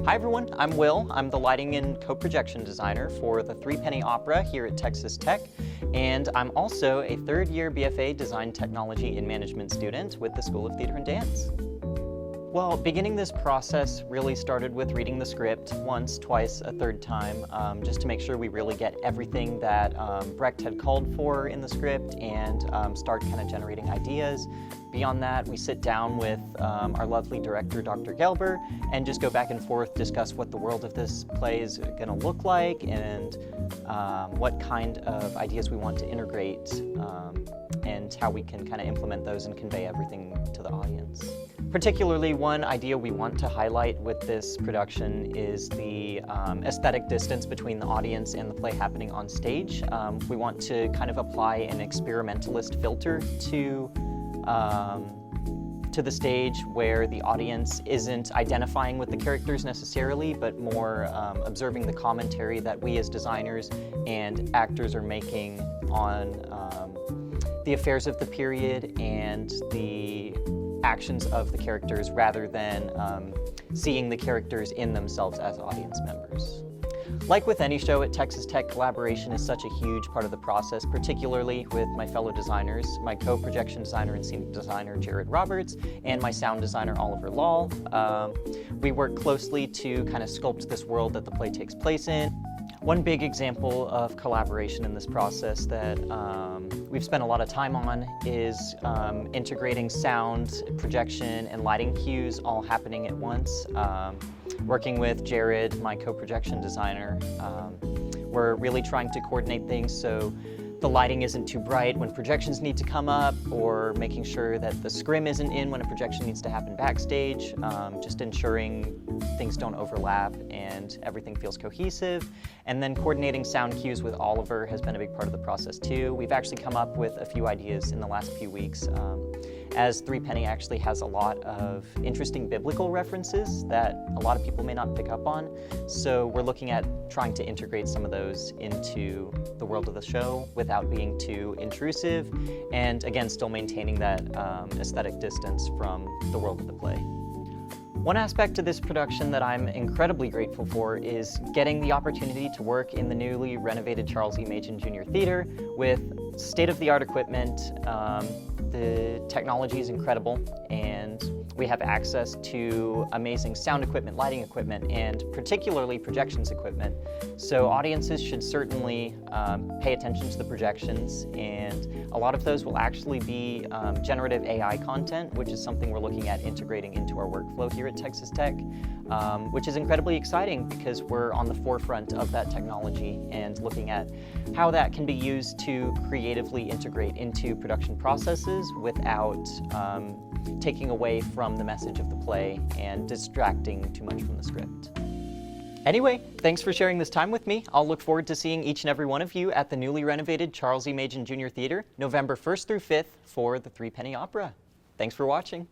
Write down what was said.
Hi everyone, I'm Will. I'm the lighting and co-projection designer for the Threepenny Opera here at Texas Tech, and I'm also a third-year BFA Design Technology and Management student with the School of Theater and Dance. Well, beginning this process really started with reading the script once, twice, a third time, just to make sure we really get everything that Brecht had called for in the script and start kind of generating ideas. Beyond that, we sit down with our lovely director, Dr. Gelber, and just go back and forth, discuss what the world of this play is going to look like and what kind of ideas we want to integrate and how we can kind of implement those and convey everything to the audience. Particularly, one idea we want to highlight with this production is the aesthetic distance between the audience and the play happening on stage. We want to kind of apply an experimentalist filter to the stage where the audience isn't identifying with the characters necessarily, but more observing the commentary that we as designers and actors are making on the affairs of the period and the actions of the characters rather than seeing the characters in themselves as audience members. Like with any show at Texas Tech, collaboration is such a huge part of the process, particularly with my fellow designers, my co-projection designer and scenic designer, Jared Roberts, and my sound designer, Oliver Lahl. We work closely to kind of sculpt this world that the play takes place in. One big example of collaboration in this process that we've spent a lot of time on is integrating sound, projection, and lighting cues all happening at once. Working with Jared, my co-projection designer, we're really trying to coordinate things so the lighting isn't too bright when projections need to come up, or making sure that the scrim isn't in when a projection needs to happen backstage, just ensuring things don't overlap and everything feels cohesive. And then coordinating sound cues with Oliver has been a big part of the process too. We've actually come up with a few ideas in the last few weeks, as Threepenny actually has a lot of interesting biblical references that a lot of people may not pick up on. So we're looking at trying to integrate some of those into the world of the show without being too intrusive, and again, still maintaining that aesthetic distance from the world of the play. One aspect of this production that I'm incredibly grateful for is getting the opportunity to work in the newly renovated Charles E. Machen Jr. Theater with state-of-the-art equipment. The technology is incredible, and we have access to amazing sound equipment, lighting equipment, and particularly projections equipment. So audiences should certainly pay attention to the projections, and a lot of those will actually be generative AI content, which is something we're looking at integrating into our workflow here at Texas Tech, which is incredibly exciting because we're on the forefront of that technology and looking at how that can be used to creatively integrate into production processes without taking away from the message of the play and distracting too much from the script. Anyway, thanks for sharing this time with me. I'll look forward to seeing each and every one of you at the newly renovated Charles E. Machen Jr. Theater, November 1st through 5th for the Threepenny Opera. Thanks for watching.